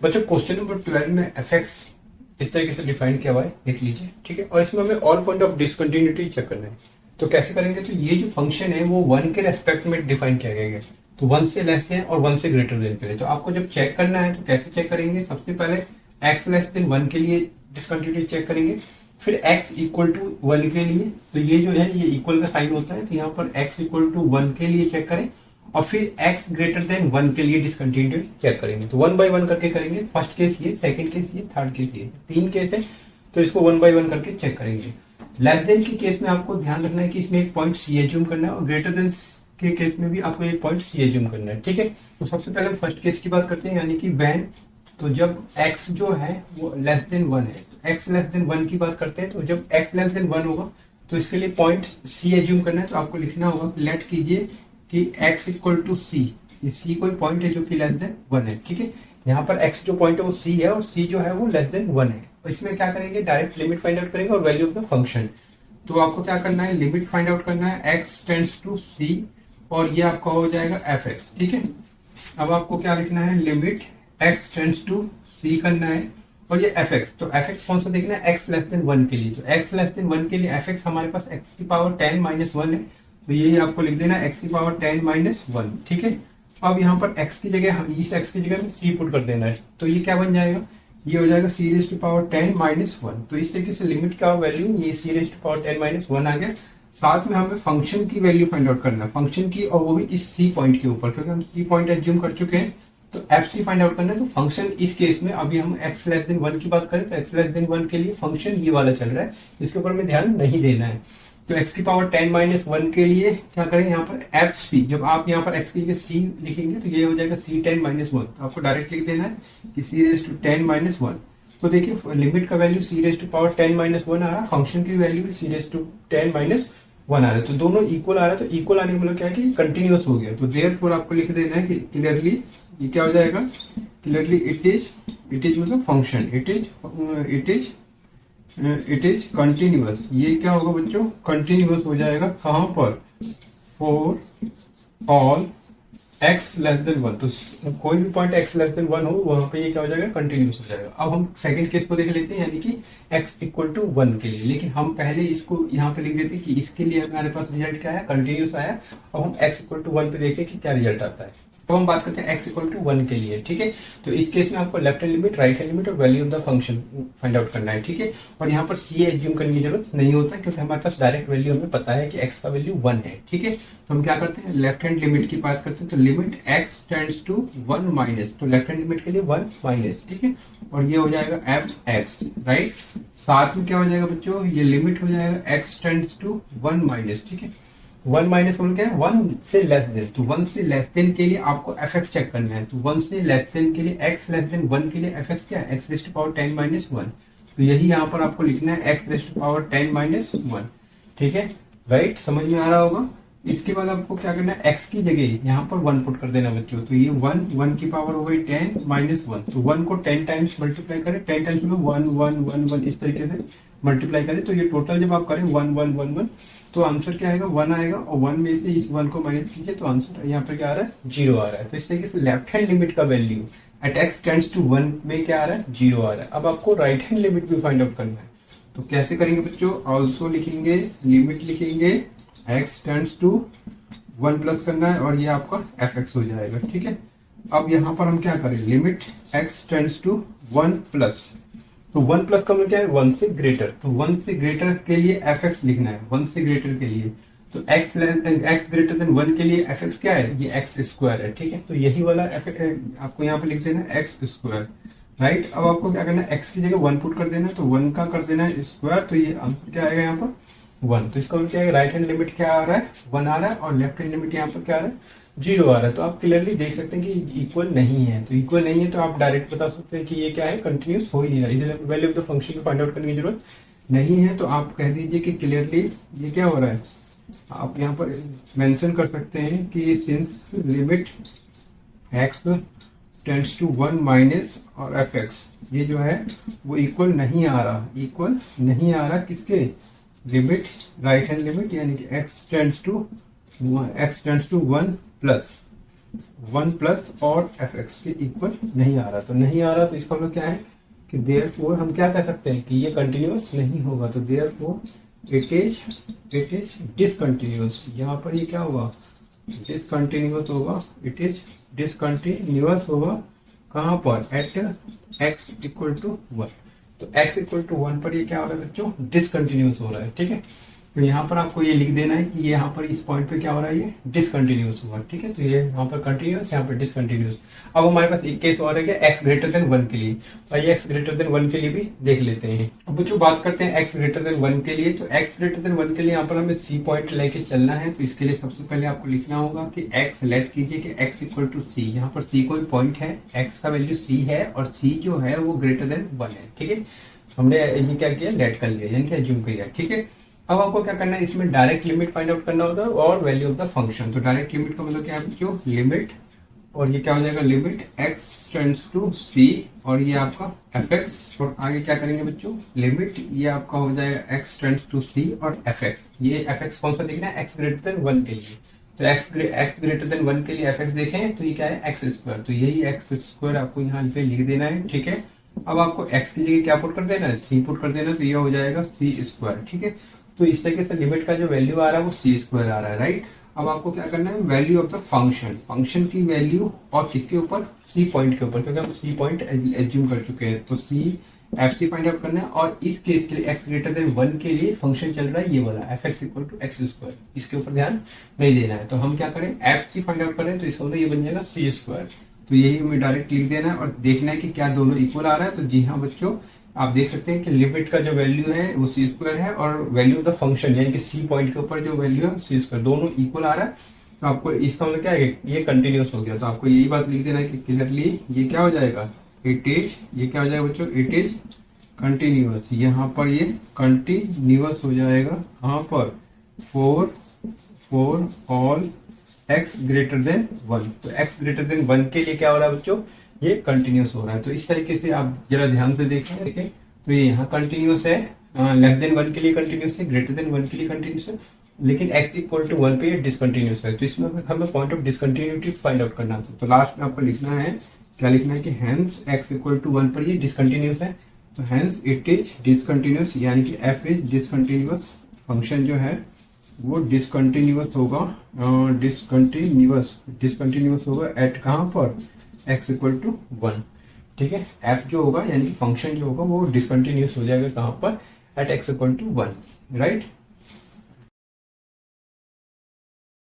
बच्चों question number 12 में F x इस तरीके से डिफाइन किया हुआ है, लिख लीजिए। ठीक है, और इसमें हमें all point of discontinuity check करना है। तो कैसे करेंगे, तो ये जो फंक्शन है वो 1 के रेस्पेक्ट में डिफाइन किया गया है, तो 1 से लेस देन और 1 से ग्रेटर देन के लिए। तो आपको जब चेक करना है तो कैसे चेक करेंगे, सबसे पहले x लेस देन 1 के लिए डिसकंटिन्यूटी चेक करेंगे, फिर x इक्वल टू 1 के लिए, तो ये जो है ये इक्वल का साइन होता है, तो यहाँ पर x इक्वल टू 1 के लिए चेक करें, और फिर x ग्रेटर देन 1 के लिए डिसकंटिन्यूटी चेक करेंगे। तो 1 बाय 1 करके करेंगे। फर्स्ट केस ये, सेकंड केस ये, थर्ड केस ये, 3 केस है, तो इसको 1 बाय 1 करके चेक करेंगे। लेस देन के केस में आपको ध्यान रखना है कि इसमें एक पॉइंट सी एज्यूम करना है, और ग्रेटर देन के केस में भी आपको एक पॉइंट सी एज्यूम करना है। ठीक है, तो सबसे पहले हम फर्स्ट केस की बात करते हैं, यानी कि व्हेन, तो जब x जो है वो लेस देन 1 है, तो x लेस देन 1 की बात करते हैं, तो जब x लेस देन 1 होगा तो इसके लिए पॉइंट c एज्यूम करना है। तो आपको लिखना होगा, लेट कीजिए कि x इक्वल टू c, ये c कोई पॉइंट है जो कि लेस देन 1 है। ठीक है, यहाँ पर x जो पॉइंट है वो c है, और c जो है वो लेस देन 1 है। तो इसमें क्या करेंगे, डायरेक्ट लिमिट फाइंड आउट करेंगे और वैल्यू ऑफ द फंक्शन। तो आपको क्या करना है, लिमिट फाइंड आउट करना है, x टेंड्स टू c, और ये आपका हो जाएगा fx। ठीक है, अब आपको क्या लिखना है, limit x tends to c करना है, और ये fx, तो fx कौन सा देखना है, x लेस देन 1 के लिए। तो x लेस देन 1 के लिए fx हमारे पास x की पावर 10 माइनस 1 है, तो यही आपको लिख देना x की पावर 10 माइनस 1। ठीक है, अब यहाँ पर x की जगह, इस x की जगह में c पुट कर देना है, तो ये क्या बन जाएगा, ये हो जाएगा c raise to power 10 minus 1। तो इस तरीके से लिमिट का वैल्यू ये c raise to power 10 minus 1 आ गया। साथ में हमें फंक्शन की वैल्यू फाइंड आउट करना है, फंक्शन की, और वो भी इस c पॉइंट के ऊपर, क्योंकि हम c पॉइंट एज्यूम कर चुके हैं, तो fc फाइंड आउट करना है। तो फंक्शन इस केस में, अभी हम x लेस देन 1 की बात करें, तो x लेस देन 1 के लिए फंक्शन ये वाला चल रहा है, इसके ऊपर में ध्यान नहीं देना है। तो x की पावर 10 माइनस 1 के लिए क्या करेंगे, यहाँ पर fc, जब आप यहाँ पर x की जगह c लिखेंगे तो ये हो जाएगा c 10 माइनस 1, तो आपको डायरेक्ट लिख देना है कि c रेज़ टू 10 माइनस 1। तो देखिए लिमिट का value c raise to power 10 minus 1 आ रहा है, फंक्शन की वैल्यू भी c रेज़ टू 10 माइनस 1 आ रहा है, तो दोनों इक्वल आ रहा है। तो इक्वल आने का मतलब क्या है कि कंटिन्यूअस हो गया, तो देयरफॉर आपको लिख देना है कि क्लियरली ये क्या हो जाएगा, क्लियरली इट इज मतलब फंक्शन, इट इज कंटिन्यूअस। ये क्या होगा बच्चों, कंटिन्यूअस हो जाएगा, कहां पर, for all x less than 1, तो कोई भी पॉइंट x लेस देन 1 हो वहां पे ये क्या हो जाएगा, कंटिन्यूअस हो जाएगा। अब हम सेकंड केस को देख लेते हैं, यानी कि x इक्वल टू 1 के लिए, लेकिन हम पहले इसको यहाँ पे लिख देते हैं कि इसके लिए हमारे पास रिजल्ट क्या है, कंटिन्यूअस आया। अब हम x इक्वल टू 1 पे देखें कि क्या रिजल्ट आता है। तो हम बात करते हैं x इक्वल टू 1 के लिए। ठीक है, तो इस केस में आपको left hand limit, right hand limit और value of the function find out करना है। ठीक है, और यहाँ पर c एज्यूम करने की जरूरत नहीं होता, क्योंकि हमारे पास डायरेक्ट वैल्यू हमें पता है कि x का वैल्यू 1 है। ठीक है, तो हम क्या करते हैं, लेफ्ट हैंड लिमिट की बात करते हैं, तो limit x tends to 1 minus, तो लेफ्ट हैंड लिमिट के लिए 1 माइनस। ठीक है, और ये हो जाएगा fx, राइट। साथ में क्या हो जाएगा बच्चों, ये लिमिट हो जाएगा x टेंड्स टू 1 माइनस। ठीक है, 1 माइनस मतलब क्या है, 1 से लेस देन, तो 1 से लेस देन के लिए आपको fx चेक करना है। तो 1 से लेस देन के लिए, x लेस देन 1 के लिए fx क्या है, x raise to power 10 minus 1। तो यही यहाँ पर आपको लिखना है, x raise to power 10 minus 1। ठीक है, राइट, समझ में आ रहा होगा। इसके बाद आपको क्या करना है, x की जगह यहाँ पर 1 पुट कर देना बच्चों, तो ये 1 की पावर हो गई 10 माइनस 1, तो 1 को 10 टाइम्स मल्टीप्लाई करें, 10 टाइम्स में 1 1 1 1 इस तरीके से मल्टीप्लाई करें, तो ये टोटल जब आप करें 1 1 1 1, तो आंसर क्या आएगा, 1 आएगा, और 1 में से इस 1 को माइनस कीजिए, तो आंसर यहाँ पे क्या आ रहा है, 0 आ रहा है। तो इस तरीके से लेफ्ट हैंड लिमिट का value at x tends to 1 में क्या आ रहा है, 0 आ रहा है। अब आपको राइट हैंड लिमिट भी फाइंड आउट करना है, तो कैसे करेंगे बच्चों, ऑल्सो लिखेंगे, लिमिट लिखेंगे, x टेंड्स टू 1 प्लस करना है, और ये आपका fx हो जाएगा। ठीक है, अब यहाँ पर हम क्या करें, limit x tends to 1 plus, तो 1 प्लस का मतलब क्या है, 1 से ग्रेटर, तो 1 से ग्रेटर के लिए fx लिखना है, 1 से ग्रेटर के लिए, तो x ग्रेटर देन 1 के लिए fx क्या है, ये x स्क्वायर है। ठीक है, तो यही वाला आपको यहाँ पे लिख देना है x स्क्वायर, राइट। अब आपको क्या करना है, x की जगह 1 पुट कर देना है, तो 1 का कर देना है स्क्वायर, तो ये आंसर क्या आएगा यहाँ पर 1। तो इसका मतलब क्या है, राइट हैंड लिमिट क्या आ रहा है, 1 आ रहा है, और लेफ्ट हैंड लिमिट यहाँ पर क्या आ रहा है, 0 आ रहा है। तो आप क्लियरली देख सकते हैं कि इक्वल नहीं है, तो इक्वल नहीं है तो आप डायरेक्ट बता सकते हैं कि ये क्या है, कंटिन्यूस हो ही नहीं रहा, इधर वैल्यू ऑफ द फंक्शन को फाइंड आउट करने की जरूरत नहीं है। तो आप कह दीजिए कि क्लियरली ये क्या हो रहा है, आप यहाँ पर मेंशन कर सकते हैं कि since limit x tends to 1 minus और fx, ये जो है वो इक्वल नहीं आ रहा, किसके, लिमिट, राइट हैंड लिमिट, यानी कि x tends to 1 plus, one plus और एफ एक्स के इक्वल नहीं आ रहा, तो नहीं आ रहा तो इसका मतलब क्या है कि देयरफॉर हम क्या कह सकते हैं कि ये कंटिन्यूअस नहीं होगा, तो देयरफॉर इट इज डिसकंटिन्यूअस। यहाँ पर ये क्या होगा, डिसकंटिन्यूअस होगा, इट इज डिसकंटिन्यूअस होगा कहाँ पर, at X equal to one. तो x इक्वल टू वन पर ये क्या हो रहा है बच्चों, डिसकंटिन्यूअस हो रहा है, ठीक है। तो यहाँ पर आपको ये लिख देना है कि ये यहाँ पर इस पॉइंट पे क्या हो रहा है, ये डिसकंटिन्यूअस हुआ, ठीक है। तो ये यहाँ पर कंटिन्यूअस, यहाँ पर डिसकंटिन्यूअस। अब हमारे पास एक केस और है क्या, x ग्रेटर देन वन के लिए, और ये x ग्रेटर देन वन के लिए भी देख लेते हैं। अब बच्चों बात करते हैं x ग्रेटर देन वन के लिए। तो x ग्रेटर देन वन के लिए यहाँ पर हमें c पॉइंट लेके चलना है। तो इसके लिए सबसे पहले आपको लिखना होगा कि x लेट कीजिए कि x इक्वल टू c, यहाँ पर c कोई पॉइंट है, x का वैल्यू c है और c जो है वो ग्रेटर देन वन है, ठीक है। हमने ये क्या किया, लेट कर लिया, यानी कि एज्यूम किया, ठीक है। अब आपको क्या करना है, इसमें डायरेक्ट लिमिट फाइंड आउट करना होगा और वैल्यू ऑफ द फंक्शन। तो डायरेक्ट लिमिट का मतलब क्या है बच्चों, लिमिट, और ये क्या हो जाएगा, limit x tends to c, और ये आपका fx, और आगे क्या करेंगे बच्चों, लिमिट ये आपका हो जाएगा x टेंड्स टू c और fx। ये fx कौन सा देखना है, x ग्रेटर देन वन के लिए। तो x ग्रेटर देन वन के लिए fx देखें तो ये क्या है, एक्स स्क्वायर। तो यही एक्स स्क्वायर आपको यहाँ पे लिख देना है, ठीक है। अब आपको x की जगह क्या पुट कर देना है, c पुट कर देना है, तो ये हो जाएगा c स्क्वायर, ठीक है। तो इस तरीके से लिमिट का जो वैल्यू आ रहा है वो c स्क्वायर आ रहा है, राइट। अब आपको क्या करना है, value of the function, function की वैल्यू, और किसके ऊपर, c पॉइंट के ऊपर, क्योंकि हम c पॉइंट एज्यूम कर चुके हैं। तो c F C find out करना है, और इस केस के लिए x ग्रेटर देन वन के लिए फंक्शन चल रहा है ये वाला F X equal to X square, इसके ऊपर ध्यान नहीं देना है। तो हम क्या करें, एफ सी फाइंड आउट करें, तो इसका मतलब ये बन जाएगा c स्क्वायर। तो यही हमें डायरेक्ट लिख देना है और देखना है कि क्या दोनों इक्वल आ रहा है। तो जी हाँ बच्चों, आप देख सकते हैं कि लिमिट का जो वैल्यू है वो सी स्क्वायर है, और वैल्यू ऑफ द फंक्शन यानी कि सी पॉइंट के ऊपर जो वैल्यू है सी स्क्वायर, दोनों इक्वल आ रहा है। तो आपको इसका मतलब क्या है, ये कंटिन्यूअस हो गया। तो आपको यही बात लिख देना है कि क्लियरली ये क्या हो जाएगा, इट इज, ये क्या हो जाएगा बच्चों, इट इज कंटिन्यूअस। यहाँ पर ये कंटिन्यूअस हो जाएगा, यहाँ पर for all x greater than one. तो x ग्रेटर देन वन के लिए क्या हो रहा है बच्चों, ये कंटिन्यूअस हो रहा है। तो इस तरीके से आप जरा ध्यान से देखें, तो ये यहाँ कंटिन्यूअस है, लेस देन वन के लिए कंटिन्यूअस है, ग्रेटर देन वन के लिए कंटिन्यूअस है, लेकिन x इक्वल टू वन पे ये डिसकंटिन्यूअस है। तो इसमें हमें point of discontinuity find out करना था। तो लास्ट में आपको लिखना है, क्या लिखना है कि hence x equal to one पर ये डिसकंटिन्यूअस है, तो हेंस इट इज डिसकंटिन्यूअस, यानी कि f इज डिसकंटिन्यूअस, फंक्शन जो है वो डिसकंटिन्यूअस होगा, डिसकंटिन्यूअस होगा एट कहाँ पर, x इक्वल टू वन, ठीक है। f जो होगा यानी कि फंक्शन जो होगा वो डिसकंटिन्यूअस हो जाएगा कहाँ पर, at x equal to one, right.